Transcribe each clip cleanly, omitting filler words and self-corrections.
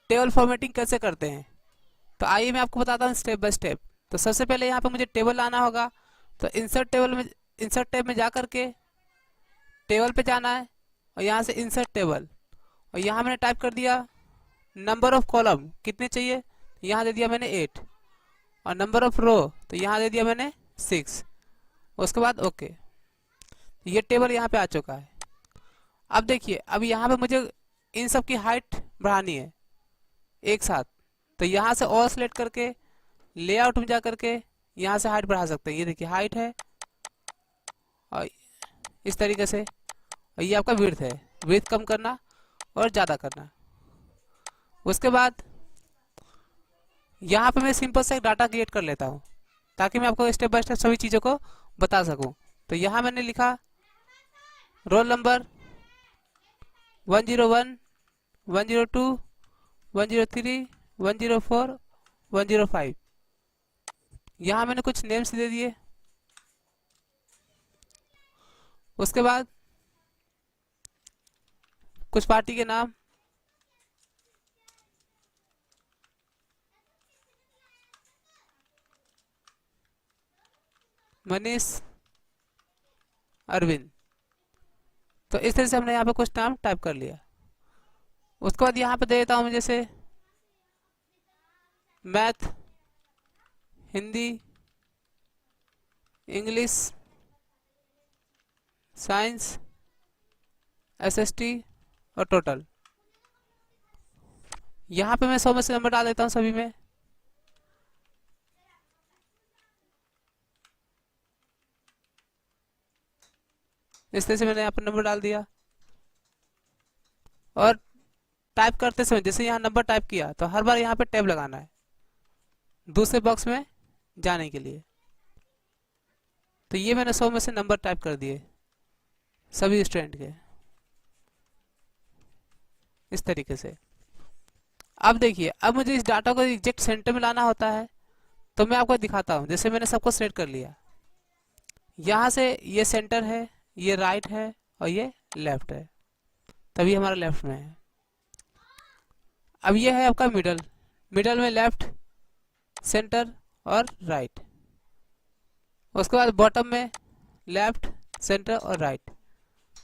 Table formatting कैसे करते हैं, तो आइए मैं आपको बताता हूँ स्टेप बाय स्टेप। तो सबसे पहले यहाँ पे मुझे टेबल लाना होगा। तो इंसर्ट टैब में जा करके टेबल पे जाना है और यहाँ से इंसर्ट टेबल, और यहाँ मैंने टाइप कर दिया नंबर ऑफ कॉलम कितने चाहिए, यहाँ दे दिया मैंने 8, और नंबर ऑफ रो तो यहाँ दे दिया मैंने 6। उसके बाद ओके, ये टेबल यहाँ पे आ चुका है। अब देखिए, अब यहाँ पे मुझे इन सब की हाइट बढ़ानी है एक साथ। तो यहाँ से ऑल सेलेक्ट करके लेआउट में जा करके यहाँ से हाइट बढ़ा सकते हैं। ये देखिए हाइट है और इस तरीके से, और ये आपका विड्थ है, विड्थ कम करना और ज़्यादा करना। उसके बाद यहाँ पे मैं सिंपल से एक डाटा क्रिएट कर लेता हूँ ताकि मैं आपको स्टेप बाय स्टेप सभी चीज़ों को बता सकूँ। तो यहाँ मैंने लिखा रोल नंबर 101, 102, 103, 104, 105। यहाँ मैंने कुछ नेम्स दे दिए। उसके बाद कुछ पार्टी के नाम, मनीष, अरविंद। तो इस तरह से हमने यहाँ पे कुछ नाम टाइप कर लिया। उसके बाद यहाँ पे दे देता हूँ मैं जैसे math, Hindi, English, science, SST और टोटल। यहाँ पे मैं 100 में से नंबर डाल देता हूँ सभी में। इस तरह से मैंने यहाँ पर नंबर डाल दिया। और टाइप करते समय जैसे यहाँ नंबर टाइप किया तो हर बार यहाँ पे टैब लगाना है दूसरे बॉक्स में जाने के लिए। तो ये मैंने 100 में से नंबर टाइप कर दिए सभी स्टूडेंट के इस तरीके से। अब देखिए, अब मुझे इस डाटा को एग्जैक्ट सेंटर में लाना होता है। तो मैं आपको दिखाता हूँ। जैसे मैंने सबको सेलेक्ट कर लिया, यहाँ से ये सेंटर है, ये राइट है और ये लेफ्ट है, तभी हमारा लेफ्ट में है। अब ये है आपका मिडल, मिडल में लेफ्ट, सेंटर और राइट। उसके बाद बॉटम में लेफ्ट, सेंटर और राइट।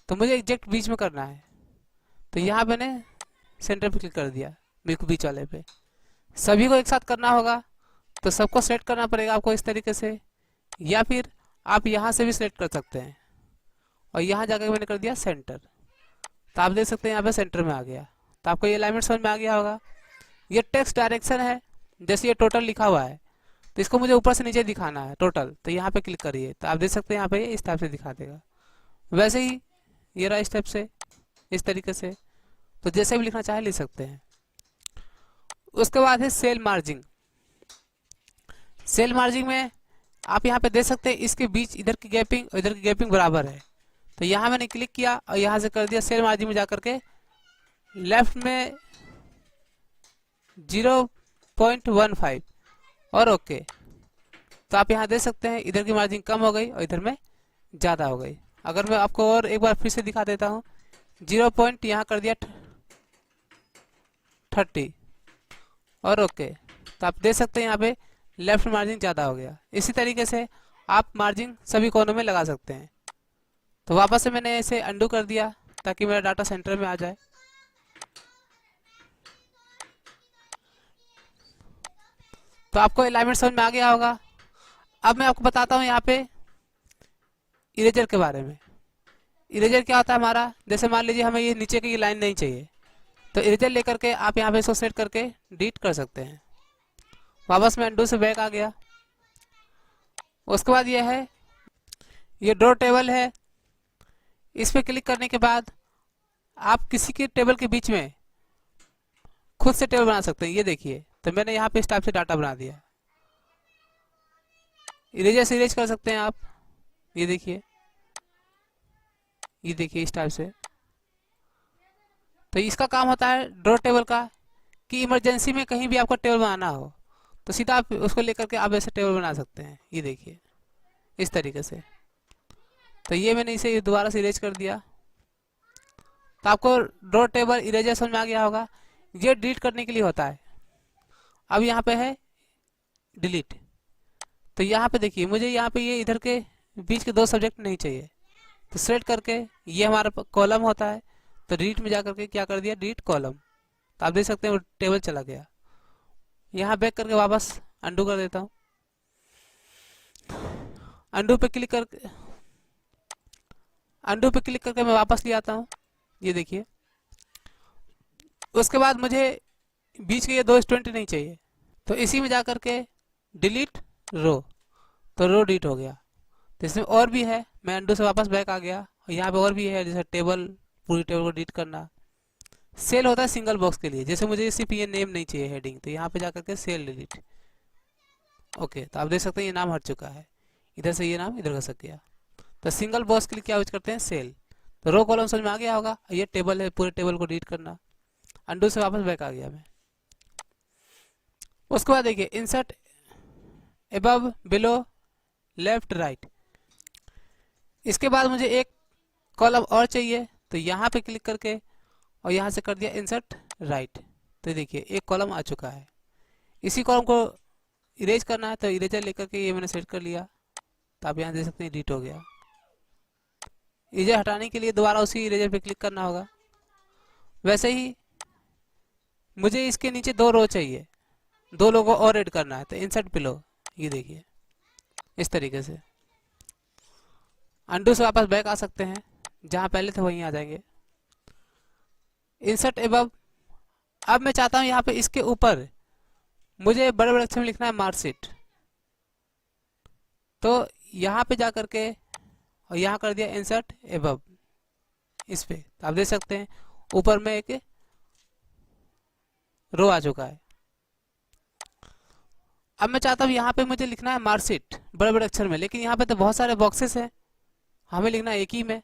तो मुझे एग्जैक्ट बीच में करना है। तो यहाँ मैंने सेंटर पे क्लिक कर दिया, बिल्कुल बीच वाले पे। सभी को एक साथ करना होगा तो सबको सेलेक्ट करना पड़ेगा आपको इस तरीके से, या फिर आप यहाँ से भी सिलेक्ट कर सकते हैं। और यहाँ जाकर मैंने कर दिया सेंटर। तो आप देख सकते हैं यहाँ पे सेंटर में आ गया। तो आपको ये अलाइनमेंट समझ में आ गया होगा। ये टेक्स्ट डायरेक्शन है, जैसे ये टोटल लिखा हुआ है तो इसको मुझे ऊपर से नीचे दिखाना है टोटल। तो यहाँ पे क्लिक करिए तो आप देख सकते हैं यहाँ पे ये इस टाइप से दिखा देगा। वैसे ही ये रहा इस टाइप से, इस तरीके से। तो जैसे भी लिखना चाहे लिख सकते हैं। उसके बाद है सेल मार्जिंग। सेल मार्जिंग में आप यहाँ पे देख सकते हैं इसके बीच इधर की गैपिंग और इधर की गैपिंग बराबर है। तो यहाँ मैंने क्लिक किया और यहाँ से कर दिया सेल मार्जिन में जाकर के लेफ्ट में 0.15 और ओके। तो आप यहाँ देख सकते हैं इधर की मार्जिन कम हो गई और इधर में ज़्यादा हो गई। अगर मैं आपको और एक बार फिर से दिखा देता हूँ, 0 पॉइंट यहाँ कर दिया 30 और ओके। तो आप देख सकते हैं यहाँ पे लेफ्ट मार्जिन ज़्यादा हो गया। इसी तरीके से आप मार्जिन सभी कोनों में लगा सकते हैं। तो वापस से मैंने इसे अंडू कर दिया ताकि मेरा डाटा सेंटर में आ जाए। तो आपको अलाइनमेंट समझ में आ गया होगा। अब मैं आपको बताता हूँ यहाँ पे इरेजर के बारे में। इरेजर क्या होता है हमारा, जैसे मान लीजिए हमें ये नीचे की लाइन नहीं चाहिए तो इरेजर लेकर के आप यहाँ पे इसको सेट करके डिलीट कर सकते हैं। वापस मैं अंडू से बैक आ गया। उसके बाद ये है, ये ड्रॉ टेबल है। इस पर क्लिक करने के बाद आप किसी के टेबल के बीच में खुद से टेबल बना सकते हैं। ये देखिए, तो मैंने यहाँ पे इस टाइप से डाटा बना दिया। इरेजर से इरेज कर सकते हैं आप। ये देखिए इस टाइप से। तो इसका काम होता है ड्रॉ टेबल का कि इमरजेंसी में कहीं भी आपको टेबल बनाना हो तो सीधा आप उसको लेकर के आप ऐसे टेबल बना सकते हैं। ये देखिए इस तरीके से। तो ये मैंने इसे दोबारा से इरेज कर दिया। तो आपको ड्रॉ टेबल इरेजर समझ में आ गया होगा। ये डिलीट करने के लिए होता है। अब यहाँ पे है डिलीट, तो यहाँ पे देखिए मुझे यहाँ पे ये इधर के बीच के दो सब्जेक्ट नहीं चाहिए, तो सेलेक्ट करके ये हमारा कॉलम होता है, तो डिलीट में जाकर के क्या कर दिया, डिलीट कॉलम। तो आप देख सकते हैं वो टेबल चला गया। यहाँ बैक करके वापस अंडू कर देता हूँ। अंडू पे क्लिक करके मैं वापस ले आता हूँ, ये देखिए। उसके बाद मुझे बीच के ये दो स्टूडेंट नहीं चाहिए, तो इसी में जाकर के डिलीट रो, तो रो डिलीट हो गया। तो इसमें और भी है, मैं अंडू से वापस बैक आ गया, और यहाँ पे और भी है, जैसे टेबल, पूरी टेबल को डिलीट करना। सेल होता है सिंगल बॉक्स के लिए, जैसे मुझे सिर्फ ये नेम नहीं चाहिए हेडिंग, तो यहाँ पे जाकर के सेल डिलीट। ओके, तो आप देख सकते हैं ये नाम हट चुका है, इधर से ये नाम इधर घसक गया। तो सिंगल बॉक्स के लिए क्या यूज करते हैं, सेल। तो रो कॉलम समझ में आ गया होगा। ये टेबल है, पूरे टेबल को डिलीट करना। अंडू से वापस बैक आ गया मैं। उसके बाद देखिए insert above, below, left, right. इसके बाद मुझे एक कॉलम और चाहिए, तो यहाँ पे क्लिक करके और यहाँ से कर दिया इंसर्ट राइट। तो देखिए एक कॉलम आ चुका है। इसी कॉलम को इरेज करना है, तो इरेजर लेकर के ये मैंने सेट कर लिया, तो आप यहाँ देख सकते हैं डिलीट हो गया। इरेजर हटाने के लिए दोबारा उसी इरेजर पे क्लिक करना होगा। वैसे ही मुझे इसके नीचे दो रो चाहिए, दो लोगों और ऐड करना है, तो इंसर्ट बिलो, ये देखिए इस तरीके से। अंडू से वापस बैक आ सकते हैं, जहां पहले थे वहीं आ जाएंगे। इंसर्ट अबव, अब मैं चाहता हूं यहाँ पे इसके ऊपर मुझे बड़े बड़े अक्षर में लिखना है मार्कशीट, तो यहाँ पे जा करके और यहाँ कर दिया इंसर्ट अबव इस पे। तो आप देख सकते हैं ऊपर में एक रो आ चुका है। अब मैं चाहता हूँ यहाँ पे मुझे लिखना है मार्कशीट बड़े बड़े अक्षर में, लेकिन यहाँ पे तो बहुत सारे बॉक्सेस हैं, हमें लिखना है एक ही में।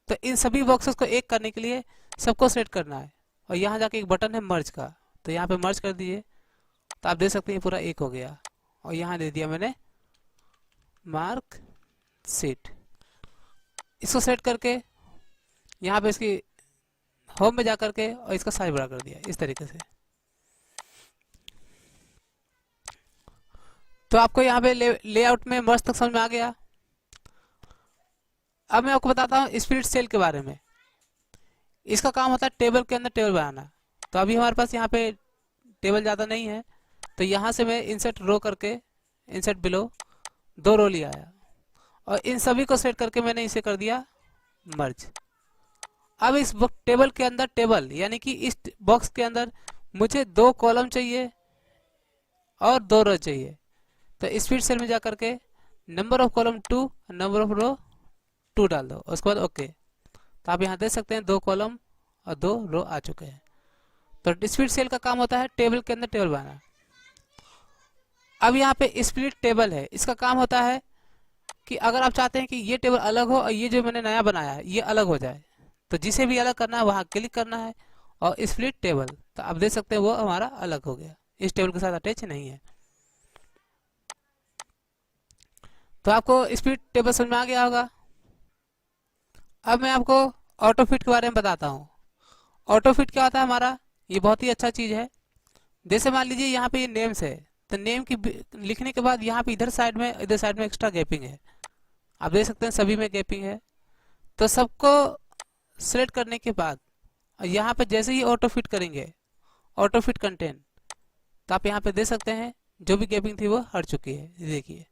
तो इन सभी बॉक्सेस को एक करने के लिए सबको सेलेक्ट करना है, और यहाँ जाके एक बटन है मर्ज का, तो यहाँ पे मर्ज कर दीजिए। तो आप देख सकते हैं पूरा एक हो गया, और यहाँ दे दिया मैंने मार्क शीट। इसको सेलेक्ट करके यहाँ पे इसकी होम में जा करके और इसका साइज बड़ा कर दिया इस तरीके से। तो आपको यहाँ पे लेआउट में मर्ज तक समझ में आ गया। अब मैं आपको बताता हूँ स्प्लिट सेल के बारे में। इसका काम होता है टेबल के अंदर टेबल बनाना। तो अभी हमारे पास यहाँ पे टेबल ज़्यादा नहीं है, तो यहाँ से मैं इंसर्ट रो करके इंसर्ट बिलो दो रो लिया आया, और इन सभी को सेट करके मैंने इसे कर दिया मर्ज। अब इस टेबल के अंदर टेबल यानी कि इस बॉक्स के अंदर मुझे दो कॉलम चाहिए और दो रो चाहिए। तो स्प्लिट सेल में जा करके number of column 2, number of row 2 डाल दो, उसके बाद ओके। तो आप यहाँ देख सकते हैं दो कॉलम और दो रो आ चुके हैं। तो स्प्लिट सेल का काम होता है टेबल के अंदर टेबल बनाना। अब यहाँ पे स्प्लिट टेबल है, इसका काम होता है कि अगर आप चाहते हैं कि ये टेबल अलग हो और ये जो मैंने नया बनाया है ये अलग हो जाए, तो जिसे भी अलग करना है वहाँ क्लिक करना है और स्प्लिट टेबल। तो आप देख सकते हैं वो हमारा अलग हो गया, इस टेबल के साथ अटैच नहीं है। तो आपको स्प्लिट टेबल समझ में आ गया होगा। अब मैं आपको ऑटो फिट के बारे में बताता हूँ। ऑटो फिट क्या होता है हमारा, ये बहुत ही अच्छा चीज़ है। जैसे मान लीजिए यहाँ पे ये नेम्स है, तो नेम की लिखने के बाद यहाँ पे इधर साइड में एक्स्ट्रा गैपिंग है, आप देख सकते हैं सभी में गैपिंग है। तो सबको सिलेक्ट करने के बाद यहाँ पे जैसे ही ऑटो फिट करेंगे, ऑटो फिट कंटेंट, तो आप यहाँ पे देख सकते हैं जो भी गैपिंग थी वो हट चुकी है। देखिए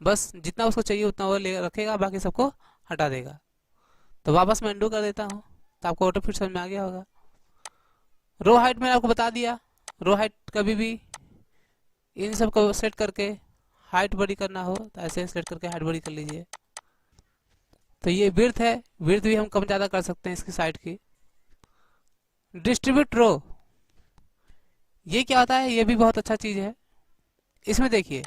बस जितना उसको चाहिए उतना वो ले रखेगा, बाकी सबको हटा देगा। तो वापस मैं अंडू कर देता हूँ, तो आपको ऑटो फिट समझ में आ गया होगा। रो हाइट मैंने आपको बता दिया, रो हाइट कभी भी इन सब को सेट करके हाइट बड़ी करना हो तो ऐसे सेट करके हाइट बड़ी कर लीजिए। तो ये विड्थ है, विड्थ भी हम कम ज़्यादा कर सकते हैं इसकी साइड की। डिस्ट्रीब्यूट रो, ये क्या होता है, ये भी बहुत अच्छा चीज़ है। इसमें देखिए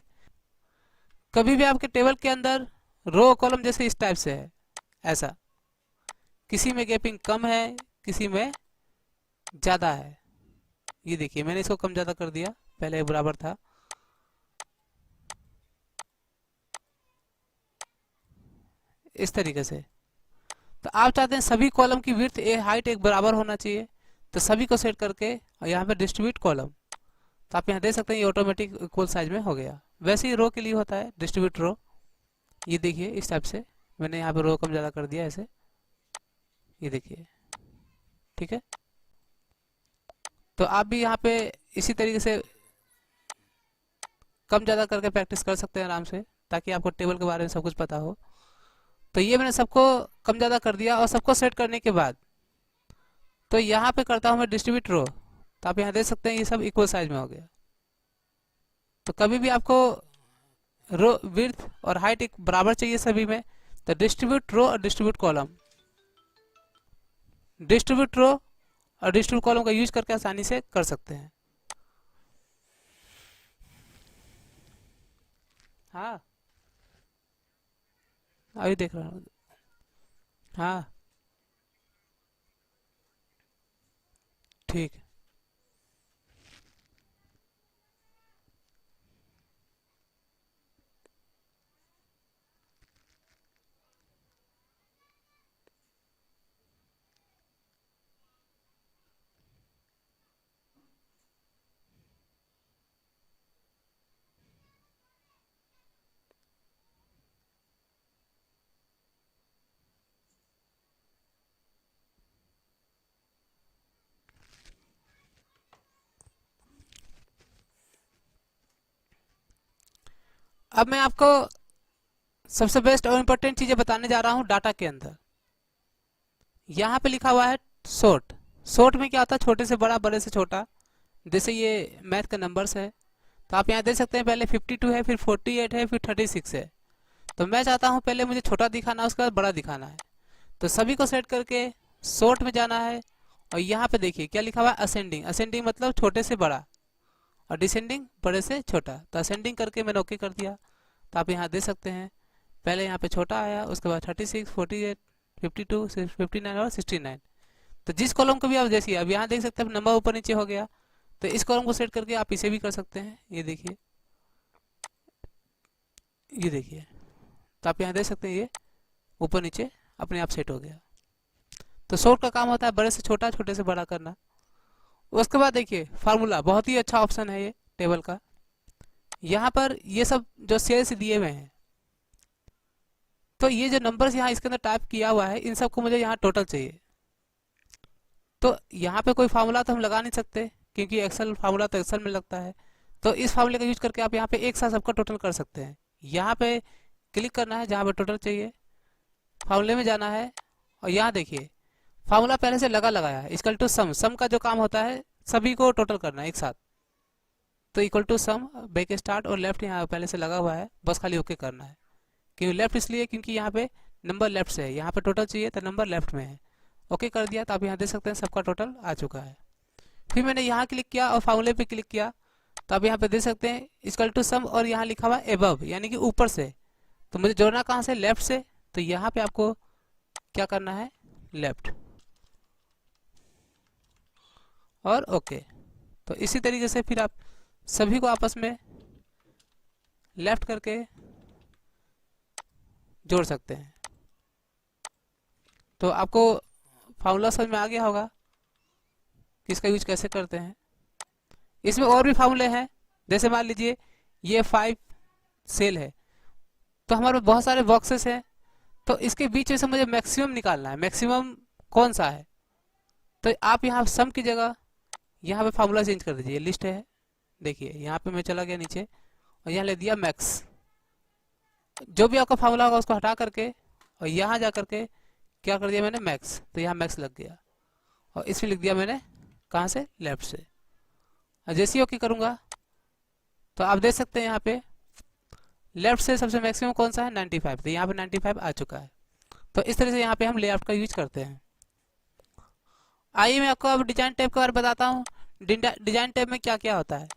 कभी भी आपके टेबल के अंदर रो कॉलम जैसे इस टाइप से है, ऐसा किसी में गैपिंग कम है, किसी में ज़्यादा है। ये देखिए मैंने इसको कम ज़्यादा कर दिया, पहले बराबर था। इस तरीके से। तो आप चाहते हैं सभी कॉलम की विड्थ हाइट एक बराबर होना चाहिए, तो सभी को सेट करके और यहाँ पे डिस्ट्रीब्यूट कॉलम, तो आप यहाँ देख सकते हैं ये ऑटोमेटिक इक्वल साइज में हो गया। वैसे ही रो के लिए होता है डिस्ट्रीब्यूट रो, ये देखिए इस टाइप से मैंने यहाँ पे रो कम ज़्यादा कर दिया ऐसे, ये देखिए, ठीक है। तो आप भी यहाँ पे इसी तरीके से कम ज़्यादा करके प्रैक्टिस कर सकते हैं आराम से, ताकि आपको टेबल के बारे में सब कुछ पता हो। तो ये मैंने सबको कम ज़्यादा कर दिया, और सबको सेट करने के बाद तो यहाँ पे करता हूँ मैं डिस्ट्रीब्यूट रो, तो आप यहाँ देख सकते हैं ये सब इक्वल साइज में हो गया। तो कभी भी आपको रो विड्थ और हाइट एक बराबर चाहिए सभी में, तो डिस्ट्रीब्यूट रो और डिस्ट्रीब्यूट कॉलम, डिस्ट्रीब्यूट रो और डिस्ट्रीब्यूट कॉलम का यूज करके आसानी से कर सकते हैं। हाँ अभी देख रहा हूँ। हाँ ठीक है। अब मैं आपको सबसे बेस्ट और इम्पोर्टेंट चीजें बताने जा रहा हूँ डाटा के अंदर। यहाँ पे लिखा हुआ है सॉर्ट। सॉर्ट में क्या होता है, छोटे से बड़ा, बड़े से छोटा। जैसे ये मैथ का नंबर्स है, तो आप यहाँ देख सकते हैं पहले 52 है, फिर 48 है, फिर 36 है। तो मैं चाहता हूँ पहले मुझे छोटा दिखाना है, उसके बाद बड़ा दिखाना है। तो सभी को सेट करके सॉर्ट में जाना है, और यहाँ पे देखिए क्या लिखा हुआ है, असेंडिंग। असेंडिंग मतलब छोटे से बड़ा, और डिसेंडिंग बड़े से छोटा। तो असेंडिंग करके मैंने ओके कर दिया। तो आप यहाँ देख सकते हैं पहले यहाँ पे छोटा आया, उसके बाद 36, 48, 52, 59 और 69। तो जिस कॉलम को भी आप देखिए, अब यहाँ देख सकते हैं नंबर ऊपर नीचे हो गया, तो इस कॉलम को सेट करके आप इसे भी कर सकते हैं। ये देखिए, ये देखिए, तो आप यहाँ देख सकते हैं ये ऊपर नीचे अपने आप सेट हो गया। तो सॉर्ट का काम होता है बड़े से छोटा, छोटे से बड़ा करना। उसके बाद देखिए फार्मूला, बहुत ही अच्छा ऑप्शन है ये टेबल का। यहाँ पर ये सब जो सेल्स दिए हुए हैं, तो ये जो नंबर्स यहाँ इसके अंदर टाइप किया हुआ है, इन सबको मुझे यहाँ टोटल चाहिए। तो यहाँ पे कोई फार्मूला तो हम लगा नहीं सकते, क्योंकि एक्सेल फार्मूला तो एक्सेल में लगता है। तो इस फार्मूले का यूज करके आप यहाँ पे एक साथ सबका टोटल कर सकते हैं। यहाँ पे क्लिक करना है जहाँ पे टोटल चाहिए, फार्मूले में जाना है, और यहाँ देखिए फार्मूला पहले से लगाया है, इक्वल टू सम। सम का जो काम होता है सभी को टोटल करना है एक साथ। तो equal to sum, back start, और लेफ्ट यहाँ पहले से लगा हुआ है, बस खाली ओके करना है। क्यों लेफ्ट इसलिए, क्योंकि यहाँ पे नंबर लेफ्ट से है, यहाँ पे टोटल चाहिए तो नंबर लेफ्ट में है। ओके कर दिया, तो आप यहाँ देख सकते हैं सबका टोटल आ चुका है। फिर मैंने यहाँ क्लिक किया और फार्मूले पे क्लिक किया, तो आप यहाँ पे देख सकते हैं इक्वल टू सम, और यहाँ लिखा हुआ एबव, यानी कि ऊपर से। तो मुझे जोड़ना कहाँ से, लेफ्ट से। तो यहाँ पे आपको क्या करना है, लेफ्ट, और ओके। तो इसी तरीके से फिर आप सभी को आपस में लेफ्ट करके जोड़ सकते हैं। तो आपको फार्मूला समझ में आ गया होगा कि इसका यूज कैसे करते हैं। इसमें और भी फार्मूले हैं, जैसे मान लीजिए ये 5 सेल है, तो हमारे पास बहुत सारे बॉक्सेस हैं, तो इसके बीच में से मुझे मैक्सिमम निकालना है, मैक्सिमम कौन सा है। तो आप यहाँ सम की जगह यहाँ पे फार्मूला चेंज कर दीजिए, लिस्ट है, देखिए यहाँ पे मैं चला गया नीचे, और यहाँ ले दिया मैक्स। जो भी आपका फार्मूला होगा उसको हटा करके, और यहाँ जा करके क्या कर दिया मैंने, मैक्स। तो यहाँ मैक्स लग गया, और इसमें लिख दिया मैंने कहाँ से, लेफ्ट से। और जैसे ही ओके करूँगा, तो आप देख सकते हैं यहाँ पे लेफ्ट से सबसे मैक्सिमम कौन सा है, 95। तो यहाँ पे 95 आ चुका है। तो इस तरह से यहाँ पे हम लेआउट का यूज करते हैं। आइए मैं आपको अब डिजाइन टैब के बारे में बताता हूँ। डिजाइन टैब में क्या क्या होता है।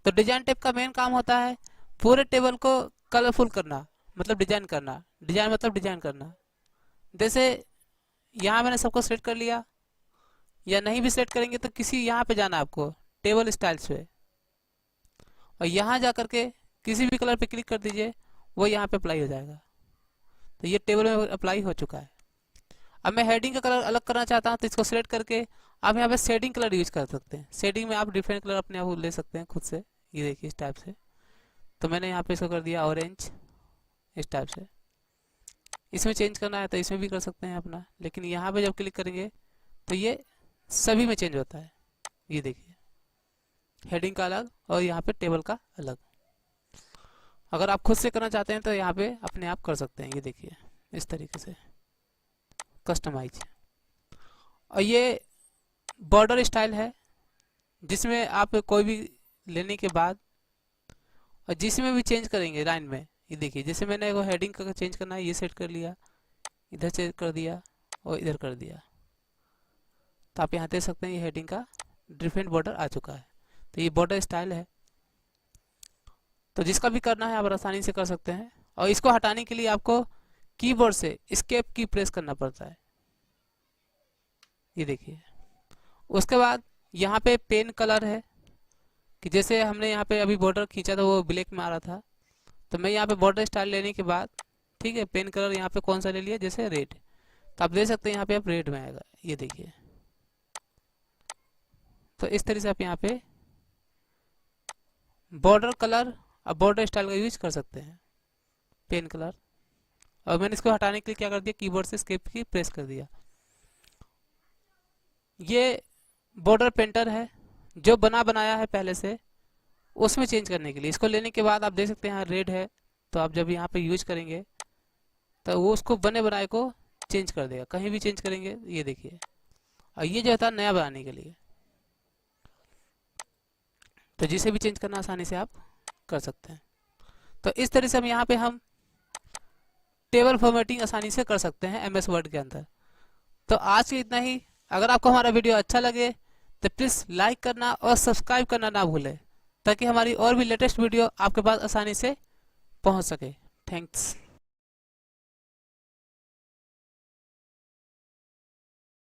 तो डिजाइन टैब का मेन काम होता है पूरे टेबल को कलरफुल करना, मतलब डिजाइन करना। डिजाइन मतलब डिजाइन करना। जैसे यहाँ मैंने सबको सेलेक्ट कर लिया, या नहीं भी सेलेक्ट करेंगे तो किसी यहाँ पे जाना है आपको, टेबल स्टाइल्स पे, और यहाँ जा करके किसी भी कलर पे क्लिक कर दीजिए, वो यहाँ पे अप्लाई हो जाएगा। तो ये टेबल में अप्लाई हो चुका है। अब मैं हेडिंग का कलर अलग करना चाहता हूँ, तो इसको सिलेक्ट करके आप यहाँ पे शेडिंग कलर यूज कर सकते हैं। शेडिंग में आप डिफरेंट कलर अपने आप ले सकते हैं खुद से, ये देखिए इस टाइप से। तो मैंने यहाँ पे इसको कर दिया ऑरेंज, इस टाइप से। इसमें चेंज करना है तो इसमें भी कर सकते हैं अपना, लेकिन यहाँ पे जब क्लिक करेंगे तो ये सभी में चेंज होता है। ये देखिए हेडिंग का अलग और यहाँ पे टेबल का अलग। अगर आप खुद से करना चाहते हैं तो यहाँ पे अपने आप कर सकते हैं। ये देखिए इस तरीके से कस्टमाइज। और ये बॉर्डर स्टाइल है, जिसमें आप कोई भी लेने के बाद और जिसमें भी चेंज करेंगे लाइन में, ये देखिए जैसे मैंने वो हेडिंग का चेंज करना है, ये सेट कर लिया, इधर चेंज कर दिया और इधर कर दिया, तो आप यहाँ देख सकते हैं ये हेडिंग का डिफरेंट बॉर्डर आ चुका है। तो ये बॉर्डर स्टाइल है। तो जिसका भी करना है आप आसानी से कर सकते हैं। और इसको हटाने के लिए आपको कीबोर्ड से एस्केप की प्रेस करना पड़ता है, ये देखिए। उसके बाद यहाँ पे पेन कलर है, कि जैसे हमने यहाँ पे अभी बॉर्डर खींचा था वो ब्लैक में आ रहा था, तो मैं यहाँ पे बॉर्डर स्टाइल लेने के बाद, ठीक है, पेन कलर यहाँ पे कौन सा ले लिया, जैसे रेड, तो आप देख सकते हैं यहाँ पे आप रेड में आएगा, ये देखिए। तो इस तरह से आप यहाँ पे बॉर्डर कलर और बॉर्डर स्टाइल का यूज कर सकते हैं, पेन कलर। और मैंने इसको हटाने के लिए क्या कर दिया, कीबोर्ड से एस्केप की प्रेस कर दिया। ये बॉर्डर पेंटर है जो बना बनाया है पहले से, उसमें चेंज करने के लिए। इसको लेने के बाद आप देख सकते हैं यहाँ रेड है, तो आप जब यहाँ पे यूज करेंगे तो वो उसको बने बनाए को चेंज कर देगा, कहीं भी चेंज करेंगे, ये देखिए। और ये जो होता है नया बनाने के लिए, तो जिसे भी चेंज करना आसानी से आप कर सकते हैं। तो इस तरह से हम टेबल फॉर्मेटिंग आसानी से कर सकते हैं MS वर्ड के अंदर। तो आज के इतना ही। अगर आपको हमारा वीडियो अच्छा लगे तो प्लीज़ लाइक करना और सब्सक्राइब करना ना भूलें, ताकि हमारी और भी लेटेस्ट वीडियो आपके पास आसानी से पहुंच सके। थैंक्स।